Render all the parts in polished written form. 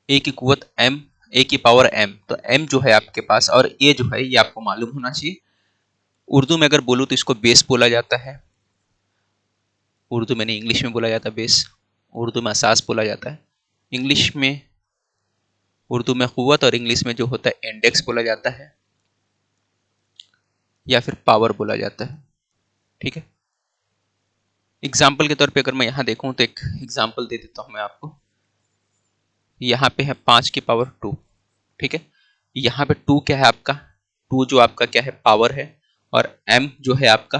ए की कुवत m, ए की पावर m, तो m जो है आपके पास और a जो है ये आपको मालूम होना चाहिए। उर्दू में अगर बोलूँ तो इसको बेस बोला जाता है, उर्दू में नहीं इंग्लिश में बोला जाता है बेस, उर्दू में असास बोला जाता है, इंग्लिश में, उर्दू में कुवत और इंग्लिश में जो होता है इंडेक्स बोला जाता है या फिर पावर बोला जाता है। ठीक है, एग्जाम्पल के तौर पे अगर मैं यहाँ देखूँ तो एक एग्जाम्पल दे देता हूँ मैं आपको। यहाँ पे है 5 की पावर 2, ठीक है, यहाँ पे 2 क्या है आपका, 2 जो आपका क्या है पावर है और m जो है आपका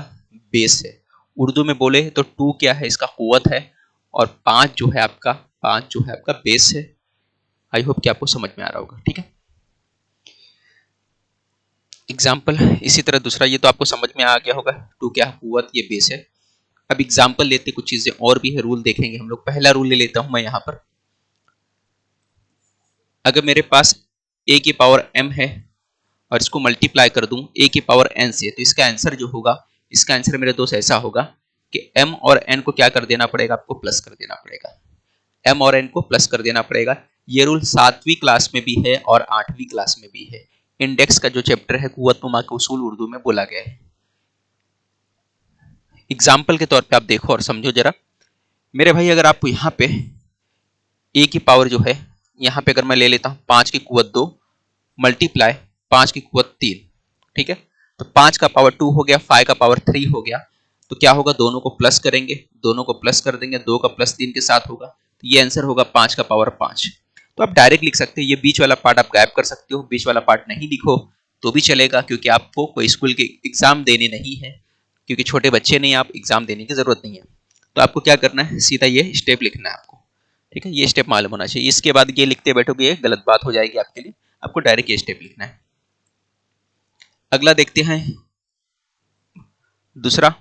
बेस है। उर्दू में बोले तो 2 क्या है इसका कुवत है और 5 जो है आपका बेस है। आई होप कि आपको समझ में आ रहा होगा। ठीक है, एग्जाम्पल इसी तरह दूसरा, ये तो आपको समझ में आ गया होगा 2 क्या है कुवत, ये बेस है। अब एग्जाम्पल लेते कुछ चीजें और भी है, रूल देखेंगे हम लोग। पहला रूल ले लेता हूं मैं यहाँ पर, अगर मेरे पास a की पावर m है और इसको मल्टीप्लाई कर दूं a की पावर n से, तो इसका आंसर जो होगा, इसका आंसर मेरे दोस्त ऐसा होगा कि m और n को क्या कर देना पड़ेगा, आपको प्लस कर देना पड़ेगा, m और n को प्लस कर देना पड़ेगा। ये रूल 7वीं क्लास में भी है और 8वीं क्लास में भी है। इंडेक्स का जो चैप्टर है कुव्वतनुमा के उसूल उर्दू में बोला गया है। एग्जाम्पल के तौर पे आप देखो और समझो जरा मेरे भाई, अगर आप यहाँ पे a की पावर जो है, यहाँ पे अगर मैं ले लेता हूँ 5 की कुवत 2 मल्टीप्लाई 5 की कुवत 3, ठीक है, तो 5 का पावर 2 हो गया, 5 का पावर 3 हो गया, तो क्या होगा, दोनों को प्लस करेंगे, दोनों को प्लस कर देंगे, 2 का प्लस 3 के साथ होगा, तो ये आंसर होगा 5 का पावर 5। तो आप डायरेक्ट लिख सकते हैं, ये बीच वाला पार्ट आप गायब कर सकते हो, बीच वाला पार्ट नहीं लिखो तो भी चलेगा, क्योंकि आपको कोई स्कूल के एग्जाम देने नहीं है, क्योंकि छोटे बच्चे नहीं, आप एग्जाम देने की जरूरत नहीं है। तो आपको क्या करना है, सीधा ये स्टेप लिखना है आपको। ठीक है, ये स्टेप मालूम होना चाहिए, इसके बाद ये लिखते बैठोगे ये गलत बात हो जाएगी आपके लिए, आपको डायरेक्ट ये स्टेप लिखना है। अगला देखते हैं दूसरा,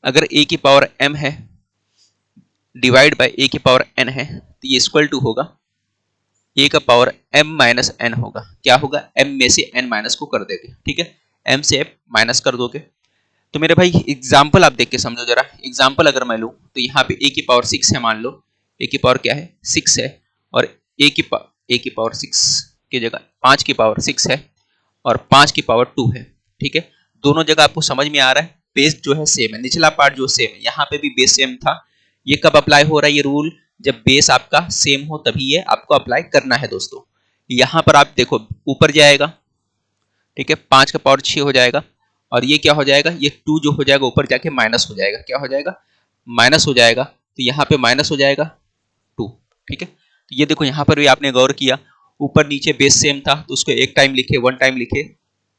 अगर a की पावर m है डिवाइड बाय a की पावर n है, तो ये इक्वल टू होगा a का पावर m माइनस n होगा। क्या होगा, m में से n माइनस को कर देंगे, ठीक है, m से m माइनस कर दोगे। तो मेरे भाई एग्जाम्पल आप देख के समझो जरा, एग्जाम्पल अगर मैं लूँ तो यहाँ पे a की पावर 6 है, मान लो a की पावर क्या है 6 है, और a की पावर 6 की जगह 5 की पावर 6 है और 5 की पावर 2 है। ठीक है, दोनों जगह आपको समझ में आ रहा है, बेस जो है सेम है, निचला पार्ट जो सेम है, यहाँ पे भी बेस सेम था। ये कब अप्लाई हो रहा है ये रूल, जब बेस आपका सेम हो तभी ये आपको अप्लाई करना है दोस्तों। यहाँ पर आप देखो ऊपर जाएगा, ठीक है, 5 का पावर 6 हो जाएगा और ये क्या हो जाएगा, ये 2 जो हो जाएगा ऊपर जाके माइनस हो जाएगा, क्या हो जाएगा, माइनस हो जाएगा, तो यहाँ पे माइनस हो जाएगा 2। ठीक है, तो ये देखो यहाँ पर भी आपने गौर किया, ऊपर नीचे बेस सेम था तो उसको एक टाइम लिखे, वन टाइम लिखे,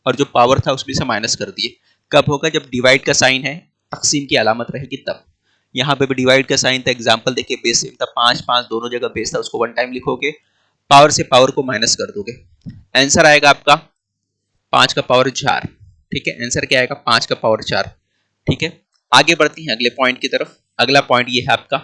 और जो पावर था उसमें से माइनस कर दिए। कब होगा, जब डिवाइड का साइन है, तकसीम की अलामत रहेगी तब। यहाँ पे भी डिवाइड का साइन था, एग्जाम्पल देखिए बेस सेम था, 5 5 दोनों जगह बेस था, उसको वन टाइम लिखोगे, पावर से पावर को माइनस कर दोगे, आंसर आएगा आपका 5 का पावर 4। ठीक है, आंसर क्या आएगा, 5 का पावर 4। ठीक है, आगे बढ़ते हैं अगले पॉइंट की तरफ। अगला पॉइंट ये है आपका,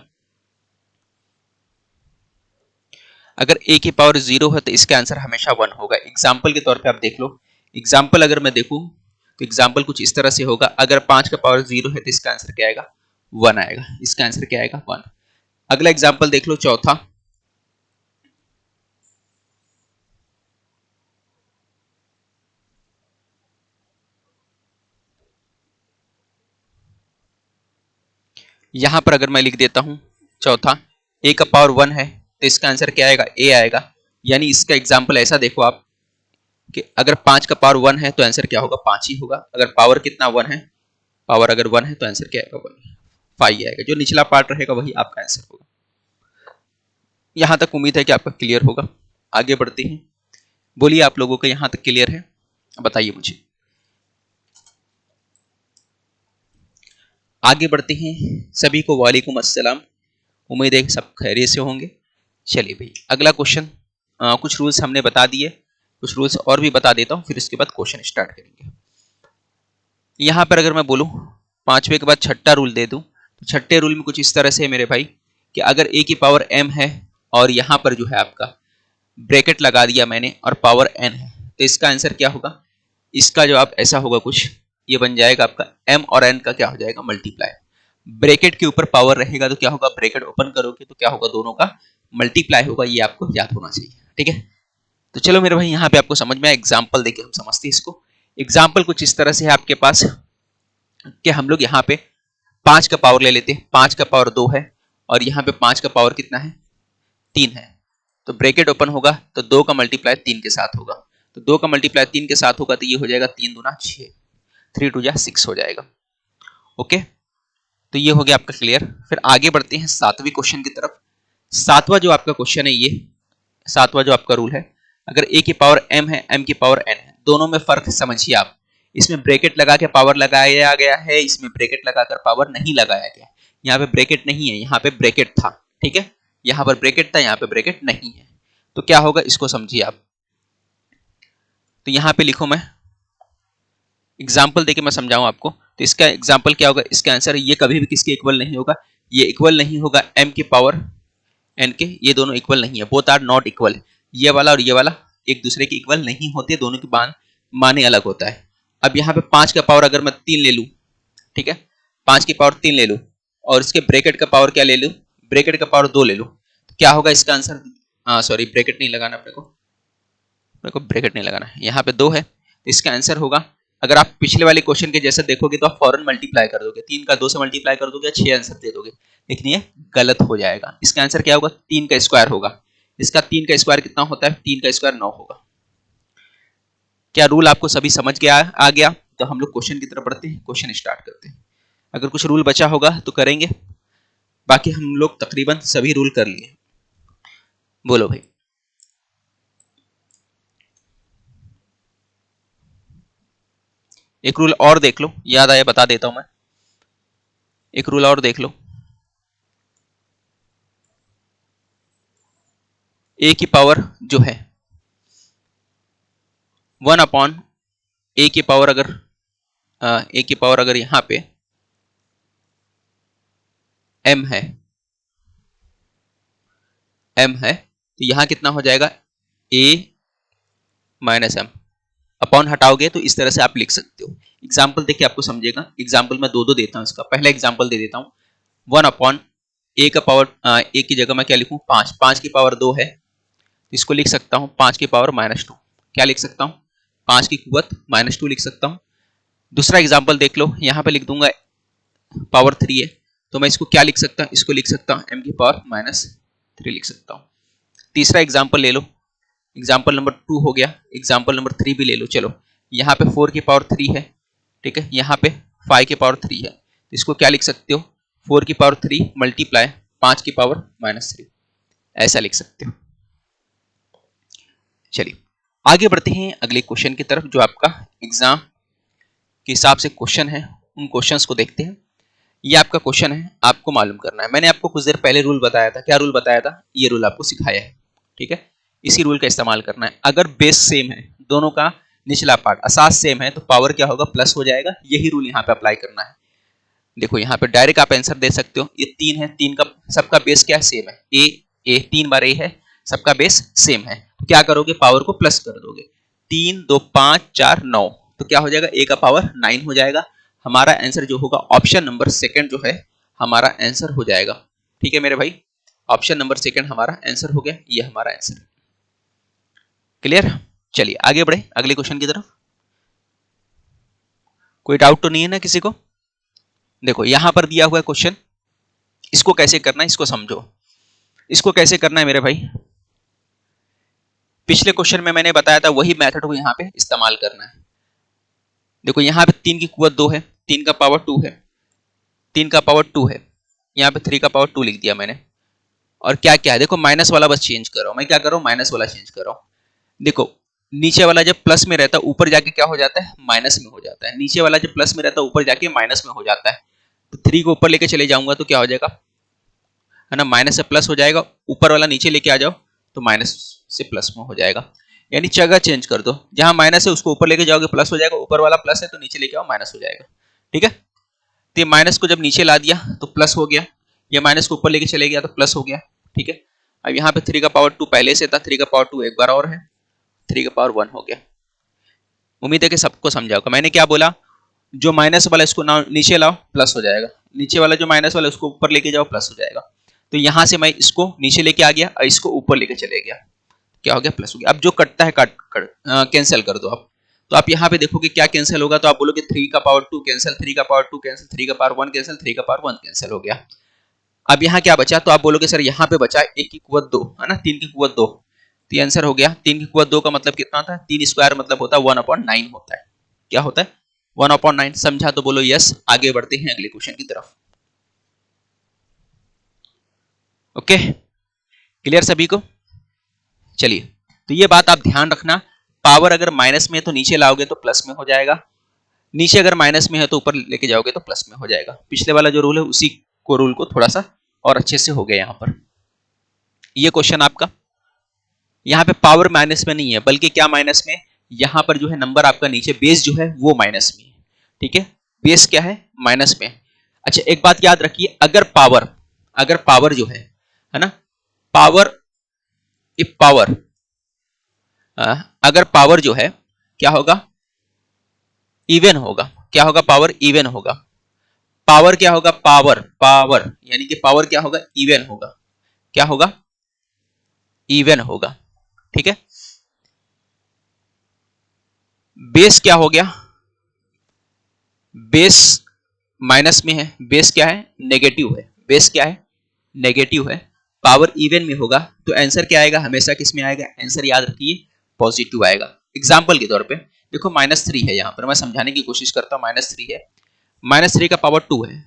अगर a की पावर 0 है तो इसका आंसर हमेशा 1 होगा। एग्जाम्पल के तौर पे आप देख लो, एग्जाम्पल अगर मैं देखूं तो एग्जाम्पल कुछ इस तरह से होगा, अगर 5 का पावर 0 है तो इसका आंसर क्या आएगा, 1 आएगा, इसका आंसर क्या आएगा, 1। अगला एग्जाम्पल देख लो चौथा, यहां पर अगर मैं लिख देता हूं चौथा, a का पावर 1 है तो इसका आंसर क्या आएगा, a आएगा। यानी इसका एग्जाम्पल ऐसा देखो आप कि अगर 5 का पावर 1 है तो आंसर क्या होगा, 5 ही होगा। अगर पावर कितना 1 है, पावर अगर 1 है तो आंसर क्या आएगा, 1 5 आएगा, जो निचला पार्ट रहेगा वही आपका आंसर होगा। यहां तक उम्मीद है कि आपका क्लियर होगा। आगे बढ़ते हैं, बोलिए आप लोगों का यहां तक क्लियर है, बताइए मुझे। आगे बढ़ते हैं, सभी को वालेकुम अस्सलाम, उम्मीद है सब खैरियत से होंगे। चलिए भाई अगला क्वेश्चन, कुछ रूल्स हमने बता दिए, कुछ रूल्स और भी बता देता हूं, फिर इसके बाद क्वेश्चन स्टार्ट करेंगे। यहां पर अगर मैं बोलूं 5वें के बाद छठा रूल दे दूं, तो छठे रूल में कुछ इस तरह से है मेरे भाई कि अगर a की पावर m है और यहां पर जो है आपका ब्रैकेट लगा दिया मैंने और पावर n है, तो इसका आंसर क्या होगा, इसका जवाब ऐसा होगा कुछ, ये बन जाएगा आपका m और n का क्या हो जाएगा, मल्टीप्लाई। ब्रैकेट के ऊपर पावर रहेगा तो क्या होगा, ब्रैकेट ओपन करोगे तो क्या होगा, दोनों का मल्टीप्लाई होगा, ये आपको याद होना चाहिए। ठीक है, तो चलो मेरे भाई यहाँ पे आपको समझ में एग्जाम्पल देके हम समझते हैं इसको। एग्जाम्पल कुछ इस तरह से है आपके पास कि हम लोग यहाँ पे 5 का पावर ले लेते हैं, 5 का पावर 2 है और यहाँ पे 5 का पावर कितना है, 3 है। तो ब्रैकेट ओपन होगा तो 2 का मल्टीप्लाई 3 के साथ होगा, तो 2 का मल्टीप्लाई 3 के साथ होगा तो ये हो जाएगा 3 दूना 6, 3 2 जा 6 हो जाएगा। ओके, तो ये हो गया आपका क्लियर। फिर आगे बढ़ते हैं 7वें क्वेश्चन की तरफ। 7वां जो आपका क्वेश्चन है, ये 7वां जो आपका रूल है, अगर a की पावर m है, m की पावर n है, दोनों में फर्क समझिए आप। इसमें ब्रैकेट लगा के पावर लगाया गया है, इसमें ब्रैकेट लगाकर पावर नहीं लगाया गया। यहाँ पे ब्रैकेट नहीं है, यहाँ पे ब्रैकेट था। ठीक है, यहाँ पर ब्रैकेट था, यहाँ पे ब्रैकेट नहीं है। तो क्या होगा इसको समझिए आप। तो यहाँ पे लिखो, मैं एग्जाम्पल देके मैं समझाऊं आपको। तो इसका एग्जाम्पल क्या होगा, इसका आंसर, ये कभी भी किसके इक्वल नहीं होगा, ये इक्वल नहीं होगा m की पावर n के, ये दोनों इक्वल नहीं है, बोथ आर नॉट इक्वल। ये वाला और ये वाला एक दूसरे के इक्वल नहीं होते, दोनों की माने अलग होता है। अब यहाँ पे 5 का पावर अगर मैं 3 ले लूं, ठीक है, 5 की पावर 3 ले लूं और इसके ब्रैकेट का पावर क्या ले लूं, ब्रैकेट का पावर 2 ले लूं, तो क्या होगा इसका आंसर, सॉरी ब्रैकेट नहीं लगाना अपने को ब्रैकेट नहीं लगाना है, यहाँ पे 2 है, तो इसका आंसर होगा, अगर आप पिछले वाले क्वेश्चन के जैसे देखोगे तो आप फौरन मल्टीप्लाई कर दोगे, 3 का 2 से मल्टीप्लाई कर दोगे, 6 आंसर दे दोगे, लेकिन ये गलत हो जाएगा। इसका आंसर क्या होगा, 3 का स्क्वायर होगा। इसका 3 का स्क्वायर कितना होता है, 3 का स्क्वायर 9 होगा। क्या रूल आपको सभी समझ गया आ गया? तो हम लोग क्वेश्चन की तरफ बढ़ते हैं, क्वेश्चन स्टार्ट करते हैं। अगर कुछ रूल बचा होगा तो करेंगे, बाकी हम लोग तकरीबन सभी रूल कर लिए। बोलो भाई। एक रूल और देख लो, याद आया बता देता हूं मैं, एक रूल और देख लो। a की पावर जो है 1 अपॉन a की पावर, अगर a की पावर अगर यहां पे m है, तो यहां कितना हो जाएगा, a माइनस m। अपॉन हटाओगे तो इस तरह से आप लिख सकते हो। एग्जाम्पल देखिए आपको समझेगा, एग्जाम्पल मैं दो देता हूं इसका। पहला एग्जाम्पल दे देता हूं, 1 अपॉन a का पावर, a की जगह मैं क्या लिखूं, 5, 5 की पावर 2 है, इसको लिख सकता हूं 5 की पावर -2। क्या लिख सकता हूं, 5 की कुवत -2 लिख सकता हूं। दूसरा एग्जाम्पल देख लो, यहां पे लिख दूंगा पावर 3 है, तो मैं इसको क्या लिख सकता हूं, इसको लिख सकता हूं m की पावर -3 लिख सकता हूं। तीसरा एग्जाम्पल ले लो, एग्जाम्पल नंबर 2 हो गया, एग्जाम्पल नंबर 3 भी ले लो। चलो, यहाँ पे 4 की पावर 3 है, ठीक है, यहाँ पे 5 की पावर 3 है, तो इसको क्या लिख सकते हो, 4 की पावर 3 मल्टीप्लाई 5 की पावर -3, ऐसा लिख सकते हो। चलिए आगे बढ़ते हैं अगले क्वेश्चन की तरफ, जो आपका एग्जाम के हिसाब से क्वेश्चन है, उन क्वेश्चंस को देखते हैं। ये आपका क्वेश्चन है, आपको मालूम करना है। मैंने आपको कुछ देर पहले रूल बताया था, क्या रूल बताया था, ये रूल आपको सिखाया है, ठीक है, इसी रूल का इस्तेमाल करना है। अगर बेस सेम है, दोनों का निचला पार्ट असास सेम है, तो पावर क्या होगा, प्लस हो जाएगा। यही रूल यहाँ पे अप्लाई करना है। देखो यहाँ पे डायरेक्ट आप आंसर दे सकते हो, ये 3 है, 3 का सबका बेस क्या है, सेम है, ए 3 बार ए है, सबका बेस सेम है, तो क्या करोगे, पावर को प्लस कर दोगे। 3 2 5 4 9, तो क्या हो जाएगा, ए का पावर 9 हो जाएगा। हमारा आंसर जो होगा ऑप्शन नंबर सेकंड जो है हमारा आंसर हो जाएगा। ठीक है मेरे भाई, ऑप्शन नंबर सेकंड हमारा आंसर हो गया, ये हमारा आंसर। क्लियर? चलिए आगे बढ़े अगले क्वेश्चन की तरफ। कोई डाउट तो नहीं है ना किसी को? देखो यहां पर दिया हुआ है क्वेश्चन, इसको कैसे करना है इसको समझो। इसको कैसे करना है मेरे भाई, पिछले क्वेश्चन में मैंने बताया था, वही मेथड को यहां पे इस्तेमाल करना है। देखो यहां पे 3 की कुवत 2 है, 3 का पावर 2 है, 3 का पावर 2 है, यहाँ पे 3 का पावर 2 लिख दिया मैंने। और क्या क्या है, देखो माइनस वाला बस चेंज कर रहा हूं मैं, क्या कर रहा हूं, माइनस वाला चेंज कर रहा हूं। देखो नीचे वाला जब प्लस में रहता है, ऊपर जाके क्या हो जाता है, माइनस में हो जाता है। नीचे वाला जब प्लस में रहता है, ऊपर जाके माइनस में हो जाता है। तो 3 को ऊपर लेके चले जाऊंगा तो क्या हो जाएगा, है ना, माइनस से प्लस हो जाएगा। ऊपर वाला नीचे लेके आ जाओ तो माइनस से प्लस में हो जाएगा। यानी जगह चेंज कर दो, जहां माइनस है उसको ऊपर लेके जाओगे प्लस हो जाएगा, ऊपर वाला प्लस है तो नीचे लेके आओ माइनस हो जाएगा। ठीक है, तो ये माइनस को जब नीचे ला दिया तो प्लस हो गया, ये माइनस को ऊपर लेके चले गया तो प्लस हो गया। ठीक है, अब यहाँ पे 3 का पावर 2 पहले से था, 3 का पावर 2 एक बार और है, 3 का पावर 1 हो गया। उम्मीद है कि सबको समझा होगा। मैंने क्या बोला, जो माइनस वाला इसको ना नीचे लाओ प्लस हो जाएगा, नीचे वाला जो माइनस वाला उसको ऊपर लेके जाओ प्लस हो जाएगा। तो यहां से मैं इसको नीचे लेके आ गया और इसको ऊपर लेके चले गया, क्या हो गया प्लस हो गया। अब जो कटता है कैंसिल कर दो आप। तो आप यहाँ पे देखोगे क्या कैंसिल होगा, तो आप बोलोगे 3 का पावर 2 कैंसिल, 3 का पावर 2 कैंसिल, 3 का पावर 1 कैंसिल, 3 का पावर 1 कैंसिल हो गया। अब यहाँ क्या बचा, तो आप बोलोगे सर यहाँ पे बचा 1 की कुवत 2 है ना, 3 की कुवत 2, तो आंसर हो गया 3 की कुवत 2 का मतलब कितना होता है, 3 स्क्वायर मतलब होता है 1/9 होता है। क्या होता है 1/9। समझा तो बोलो यस। आगे बढ़ते हैं अगले क्वेश्चन की तरफ। ओके, क्लियर सभी को। चलिए, तो ये बात आप ध्यान रखना, पावर अगर माइनस में है तो नीचे लाओगे तो प्लस में हो जाएगा, नीचे अगर माइनस में है तो ऊपर लेके जाओगे तो प्लस में हो जाएगा। पिछले वाला जो रूल है उसी को रूल को थोड़ा सा और अच्छे से हो गया यहाँ पर। ये क्वेश्चन आपका यहाँ पे पावर माइनस में नहीं है, बल्कि क्या माइनस में, यहाँ पर जो है नंबर आपका नीचे बेस जो है वो माइनस में है। ठीक है, बेस क्या है माइनस में। अच्छा एक बात याद रखिए, अगर पावर जो है ना, पावर इफ पावर अगर पावर जो है क्या होगा, इवन होगा। क्या होगा, पावर इवन होगा। पावर क्या होगा, पावर पावर यानी कि पावर क्या होगा, इवन होगा। क्या होगा, इवन होगा। ठीक है, बेस क्या हो गया, बेस माइनस में है, बेस क्या है नेगेटिव है, बेस क्या है नेगेटिव है। पावर इवन में होगा तो आंसर क्या आएगा, हमेशा किस में आएगा, आंसर याद रखिए पॉजिटिव आएगा। एग्जाम्पल के तौर पे देखो -3 है, यहां पर मैं समझाने की कोशिश करता हूं। -3 है, -3 का पावर 2 है,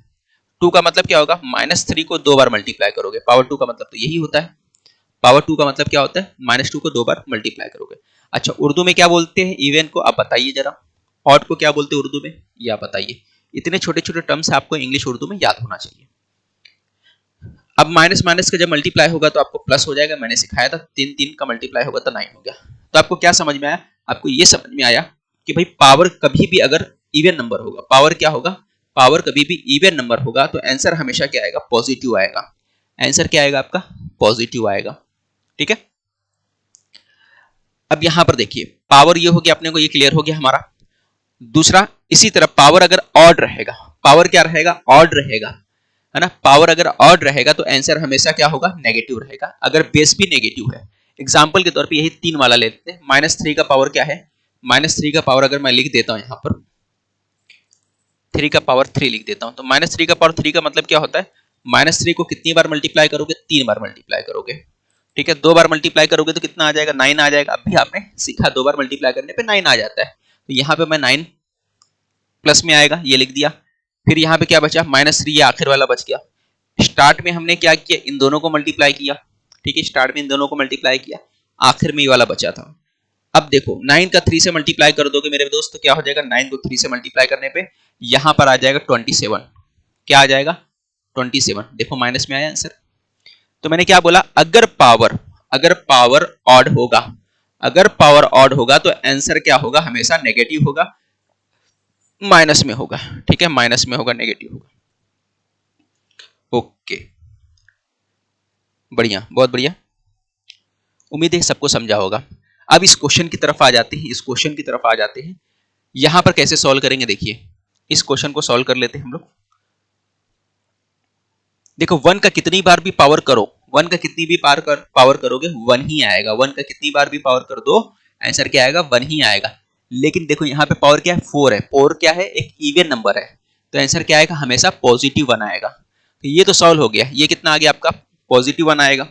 2 का मतलब क्या होगा, -3 को 2 बार मल्टीप्लाई करोगे, पावर 2 का मतलब तो यही होता है। पावर 2 का मतलब क्या होता है, -2 को 2 बार मल्टीप्लाई करोगे। अच्छा उर्दू में क्या बोलते हैं इवन को, आप बताइए जरा। ऑड को क्या बोलते हैं उर्दू में, ये आप बताइए। इतने छोटे छोटे टर्म्स आपको इंग्लिश उर्दू में याद होना चाहिए। अब माइनस माइनस का जब मल्टीप्लाई होगा तो आपको प्लस हो जाएगा, मैंने सिखाया था। 3 3 का मल्टीप्लाई होगा तो 9 हो गया। तो आपको क्या समझ में आया, आपको ये समझ में आया कि भाई पावर कभी भी अगर इवन नंबर होगा, पावर क्या होगा, पावर कभी भी इवन नंबर होगा तो आंसर हमेशा क्या आएगा, पॉजिटिव आएगा। आंसर क्या आएगा आपका, पॉजिटिव आएगा। ठीक है, अब यहां पर देखिए पावर ये हो गया, अपने को ये क्लियर हो गया हमारा। दूसरा इसी तरह पावर अगर ऑड रहेगा, पावर क्या रहेगा, ऑड रहेगा, है ना। पावर अगर ऑड रहेगा तो आंसर हमेशा क्या होगा, नेगेटिव रहेगा, अगर बेस भी नेगेटिव है। एग्जांपल के तौर पे यही 3 वाला लेते हैं। -3 का पावर क्या है, -3 का पावर अगर मैं लिख देता हूं यहां पर 3 का पावर 3 लिख देता हूं, तो -3 का पावर 3 का मतलब क्या होता है, -3 को कितनी बार मल्टीप्लाई करोगे, 3 बार मल्टीप्लाई करोगे। ठीक है, 2 बार मल्टीप्लाई करोगे तो कितना आ जाएगा, 9 आ जाएगा। अभी आपने सीखा 2 बार मल्टीप्लाई करने पे 9 आ जाता है, तो यहाँ पे मैं 9 प्लस में आएगा ये लिख दिया। फिर यहाँ पे क्या बचा, -3, ये आखिर वाला बच गया। स्टार्ट में हमने क्या किया, इन दोनों को मल्टीप्लाई किया। ठीक है, स्टार्ट में इन दोनों को मल्टीप्लाई किया, आखिर में ये वाला बचा था। अब देखो 9 का 3 से मल्टीप्लाई कर दोगे मेरे दोस्त तो क्या हो जाएगा, 9 को 3 से मल्टीप्लाई करने पे यहां पर आ जाएगा 27। क्या आ जाएगा 27, देखो माइनस में आया आंसर। तो मैंने क्या बोला, अगर पावर ऑड होगा, अगर पावर ऑड होगा तो आंसर क्या होगा, हमेशा नेगेटिव होगा, माइनस में होगा। ठीक है, माइनस में होगा, नेगेटिव होगा। ओके, बढ़िया, बहुत बढ़िया। उम्मीद है सबको समझा होगा। अब इस क्वेश्चन की तरफ आ जाते हैं, इस क्वेश्चन की तरफ आ जाते हैं। यहां पर कैसे सॉल्व करेंगे, देखिए इस क्वेश्चन को सॉल्व कर लेते हैं हम लोग। देखो 1 का कितनी बार भी पावर करो, 1 का कितनी भी पावर करोगे 1 ही आएगा। 1 का कितनी बार भी पावर कर दो आंसर क्या आएगा, 1 ही आएगा। लेकिन देखो यहाँ पे पावर क्या है, 4 है। 4 क्या है, एक इवन नंबर है, तो आंसर क्या आएगा, हमेशा पॉजिटिव 1 आएगा। तो ये तो सॉल्व हो गया। ये कितना आ गया आपका, पॉजिटिव 1 आएगा।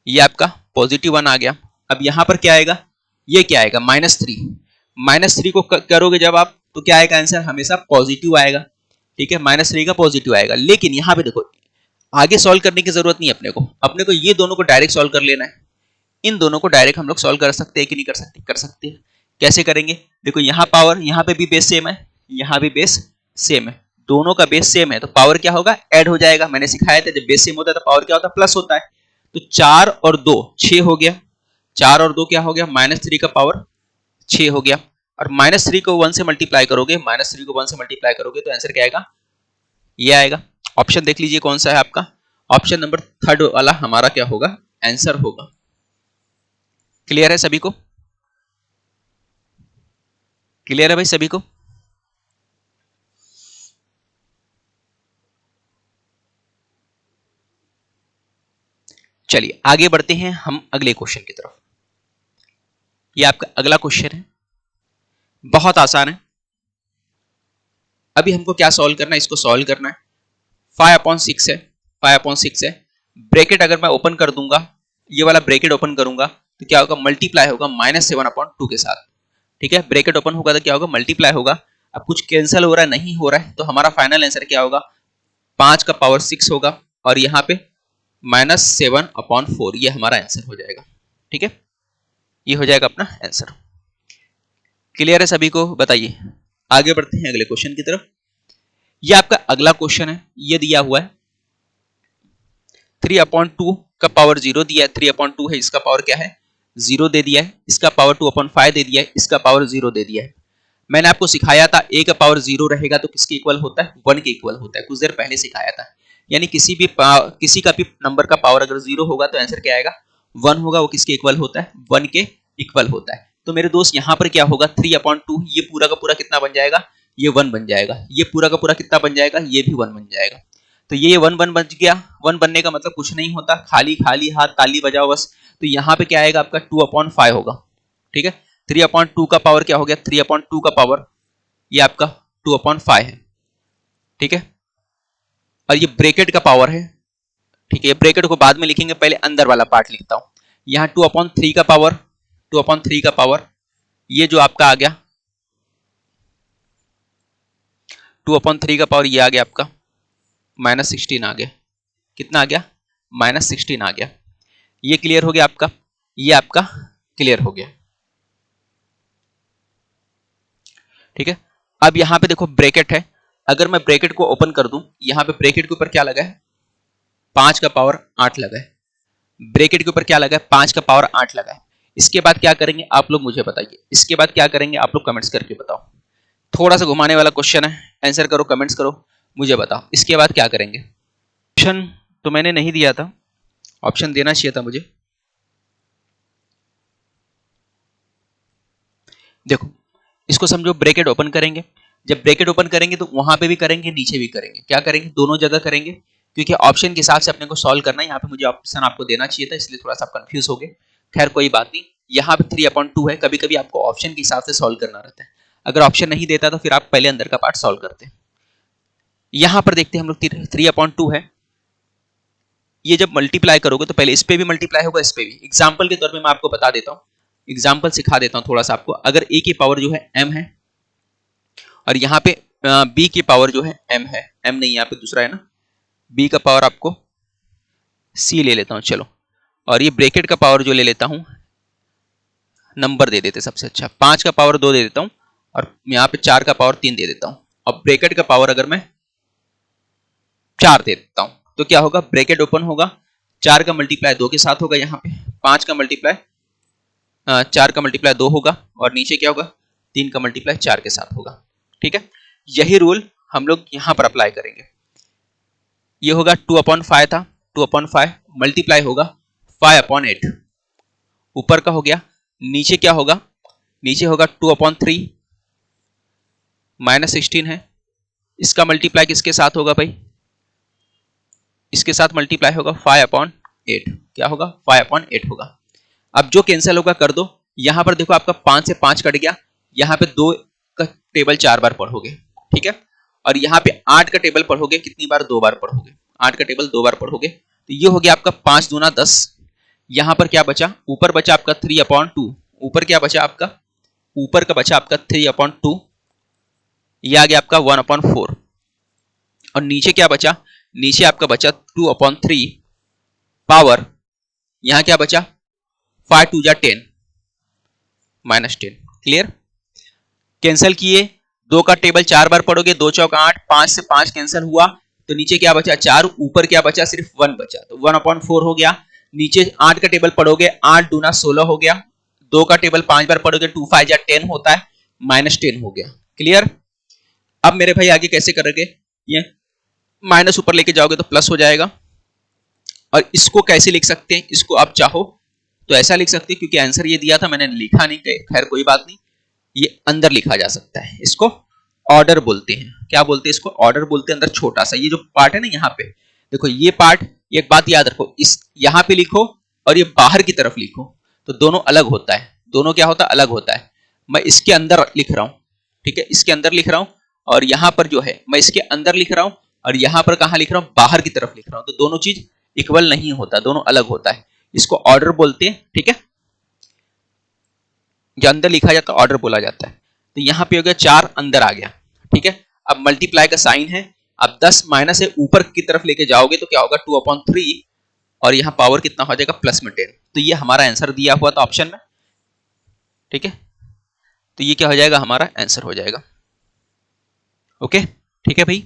ये आपका पॉजिटिव 1 आ गया। अब यहां पर क्या आएगा, ये क्या आएगा, -3। -3 को करोगे जब आप तो क्या आएगा आंसर, हमेशा पॉजिटिव आएगा। ठीक है, -3 का पॉजिटिव आएगा। लेकिन यहाँ पे देखो आगे सॉल्व करने की जरूरत नहीं अपने को ये दोनों को डायरेक्ट सॉल्व कर लेना है। इन दोनों को डायरेक्ट हम लोग सॉल्व कर सकते हैं कि नहीं कर सकते, कर सकते हैं। कैसे करेंगे, देखो यहाँ पावर, यहाँ पे भी बेस सेम है, यहाँ भी बेस सेम है, दोनों का बेस सेम है, तो पावर क्या होगा, ऐड हो जाएगा। मैंने सिखाया था जब बेस सेम होता है तो पावर क्या होता है, प्लस होता है। तो 4 और 2 6 हो गया, 4 और 2 क्या हो गया, -3 का पावर 6 हो गया। और -3 को 1 से मल्टीप्लाई करोगे, -3 को 1 से मल्टीप्लाई करोगे तो आंसर क्या आएगा, ये आएगा। ऑप्शन देख लीजिए कौन सा है आपका, ऑप्शन नंबर 3 वाला हमारा क्या होगा, आंसर होगा। क्लियर है सभी को, क्लियर है भाई सभी को। चलिए आगे बढ़ते हैं हम अगले क्वेश्चन की तरफ। ये आपका अगला क्वेश्चन है, बहुत आसान है। अभी हमको क्या सॉल्व करना है, इसको सॉल्व करना है। 5/6 है, 5/6 है। ब्रैकेट अगर मैं ओपन कर दूंगा, ये वाला ब्रैकेट ओपन करूंगा तो क्या होगा, मल्टीप्लाई होगा -7/2 के साथ। ठीक है, ब्रैकेट ओपन होगा तो क्या होगा, मल्टीप्लाई होगा। अब कुछ कैंसिल हो रहा है, नहीं हो रहा है, तो हमारा फाइनल आंसर क्या होगा, 5⁻6 होगा और यहाँ पे -7/4, ये हमारा आंसर हो जाएगा। ठीक है, ये हो जाएगा अपना आंसर। क्लियर है सभी को? बताइए, आगे बढ़ते हैं अगले क्वेश्चन की तरफ। ये आपका अगला क्वेश्चन है, ये दिया हुआ है 3/2 का पावर 0 दिया है। 3/2 है, इसका पावर क्या है, 0 दे दिया है। इसका पावर 2/5 दे दिया है, इसका पावर 0 दे दिया है। मैंने आपको सिखाया था a का पावर 0 रहेगा तो किसके इक्वल होता है, 1 के इक्वल होता है, कुछ देर पहले सिखाया था। यानी किसी का भी नंबर का पावर अगर 0 होगा तो आंसर क्या आएगा, 1 होगा। वो किसके इक्वल होता है, 1 के इक्वल होता है। तो मेरे दोस्त यहाँ पर क्या होगा, 3/2, ये पूरा का पूरा कितना बन जाएगा, ये 1 बन जाएगा। ये पूरा का पूरा कितना बन जाएगा, ये भी 1 बन जाएगा। तो ये 1 बच गया। 1 बनने का मतलब कुछ नहीं होता, खाली खाली हाथ ताली बजाओ बस। तो यहाँ पे क्या आएगा आपका 2/5 होगा। ठीक है, 3/2 का पावर क्या हो गया, 3/2 का पावर ये आपका 2/5 है। ठीक है, और ये ब्रैकेट का पावर है। ठीक है, ये ब्रैकेट को बाद में लिखेंगे, पहले अंदर वाला पार्ट लिखता हूं। यहाँ 2/3 का पावर, 2/3 का पावर, ये जो आपका आ गया 2/3 का पावर, ये आ गया आपका -16 आ गया। कितना आ गया, -16 आ गया। ये क्लियर हो गया आपका, ये आपका क्लियर हो गया। ठीक है, अब यहां पे देखो ब्रैकेट है, अगर मैं ब्रैकेट को ओपन कर दूं, यहां पे ब्रैकेट के ऊपर क्या लगा है, 5 का पावर 8 लगा है। ब्रैकेट के ऊपर क्या लगा है, 5 का पावर 8 लगा है। इसके बाद क्या करेंगे आप लोग मुझे बताइए, इसके बाद क्या करेंगे आप लोग कमेंट्स करके बताओ। थोड़ा सा घुमाने वाला क्वेश्चन है, आंसर करो, कमेंट्स करो, मुझे बताओ इसके बाद क्या करेंगे। ऑप्शन तो मैंने नहीं दिया था, ऑप्शन देना चाहिए था मुझे। देखो इसको समझो, ब्रैकेट ओपन करेंगे, जब ब्रैकेट ओपन करेंगे तो वहां पे भी करेंगे, नीचे भी करेंगे। क्या करेंगे, दोनों जगह करेंगे, क्योंकि ऑप्शन के हिसाब से अपने को सॉल्व करना है। यहाँ पे मुझे ऑप्शन आपको देना चाहिए था, इसलिए थोड़ा सा कंफ्यूज हो गए। खैर कोई बात नहीं, यहाँ पे 3/2 है, कभी कभी आपको ऑप्शन के हिसाब से सॉल्व करना रहता है। अगर ऑप्शन नहीं देता तो फिर आप पहले अंदर का पार्ट सॉल्व करते हैं। यहां पर देखते हैं हम लोग 3/2 है, ये जब मल्टीप्लाई करोगे तो पहले इस पे भी मल्टीप्लाई होगा, इस पे भी। एग्जाम्पल के तौर पे मैं आपको बता देता हूँ, एग्जाम्पल सिखा देता हूँ थोड़ा सा आपको। अगर a की पावर जो है m है और यहाँ पे b की पावर जो है m है, m नहीं यहाँ पे दूसरा है ना, b का पावर आपको c ले लेता हूँ चलो, और ये ब्रैकेट का पावर जो ले लेता हूँ, नंबर दे देते सबसे अच्छा, 5 का पावर 2 दे देता हूँ और यहाँ पे 4 का पावर 3 दे देता हूँ। और ब्रैकेट का पावर अगर मैं 4 दे देता हूँ तो क्या होगा, ब्रैकेट ओपन होगा, 4 का मल्टीप्लाई 2 के साथ होगा, यहाँ पे 5 का मल्टीप्लाई 4 का मल्टीप्लाई 2 होगा और नीचे क्या होगा, 3 का मल्टीप्लाई 4 के साथ होगा। ठीक है, यही रूल हम लोग यहाँ पर अप्लाई करेंगे। ये होगा 2/5 था, 2/5 मल्टीप्लाई होगा 5/8, ऊपर का हो गया, नीचे क्या होगा, नीचे होगा 2/3 -16 है, इसका मल्टीप्लाई किसके साथ होगा भाई, इसके साथ मल्टीप्लाई होगा 5/8, क्या होगा 5/8 होगा। अब जो कैंसिल होगा कर दो, यहां पर देखो आपका 5 से 5 कट गया, यहां पे 2 का टेबल 4 बार पढ़ोगे। ठीक है, और यहाँ पे 8 का टेबल पढ़ोगे कितनी बार, 2 बार पढ़ोगे, 8 का टेबल 2 बार पढ़ोगे। तो ये हो गया आपका 5 दूना 10। यहां पर क्या बचा, ऊपर बचा आपका 3/2, ऊपर क्या बचा आपका, ऊपर का बचा आपका 3/2, ये आ गया आपका 1/4, और नीचे क्या बचा, नीचे आपका बचा 2/3 पावर, यहां क्या बचा 5 2 जा 10 -10। क्लियर, कैंसिल किए, 2 का टेबल 4 बार पढ़ोगे, 2 चौक 8, 5 से 5 कैंसिल हुआ तो नीचे क्या बचा 4, ऊपर क्या बचा सिर्फ 1 बचा, तो 1/4 हो गया। नीचे 8 का टेबल पढ़ोगे, 8 दूना 16 हो गया, 2 का टेबल 5 बार पढ़ोगे, 2 5 जा 10 होता है, -10 हो गया। क्लियर, अब मेरे भाई आगे कैसे करोगे, ये माइनस ऊपर लेके जाओगे तो प्लस हो जाएगा। और इसको कैसे लिख सकते हैं, इसको आप चाहो तो ऐसा लिख सकते हैं, क्योंकि आंसर ये दिया था मैंने लिखा नहीं, खैर कोई बात नहीं, ये अंदर लिखा जा सकता है। इसको ऑर्डर बोलते हैं, क्या बोलते हैं इसको, ऑर्डर बोलते हैं। अंदर छोटा सा ये जो पार्ट है ना, यहाँ पे देखो ये पार्ट, एक बात याद रखो, इस यहां पे लिखो और ये बाहर की तरफ लिखो तो दोनों अलग होता है, दोनों क्या होता है, अलग होता है। मैं इसके अंदर लिख रहा हूं, ठीक है, इसके अंदर लिख रहा हूं, और यहां पर जो है मैं इसके अंदर लिख रहा हूं, और यहां पर कहां लिख रहा हूं, बाहर की तरफ लिख रहा हूं, तो दोनों चीज इक्वल नहीं होता, दोनों अलग होता है। इसको ऑर्डर बोलते हैं, ठीक है, जो अंदर लिखा जाता है ऑर्डर बोला जाता है। तो यहां पे हो गया 4 अंदर आ गया, ठीक है। अब मल्टीप्लाई का साइन है, अब 10 माइनस से ऊपर की तरफ लेके जाओगे तो क्या होगा 2/3, और यहां पावर कितना हो जाएगा प्लस में 10। तो ये हमारा आंसर दिया हुआ था ऑप्शन में, ठीक है। तो ये क्या हो जाएगा, हमारा आंसर हो जाएगा। ओके, ठीक है भाई।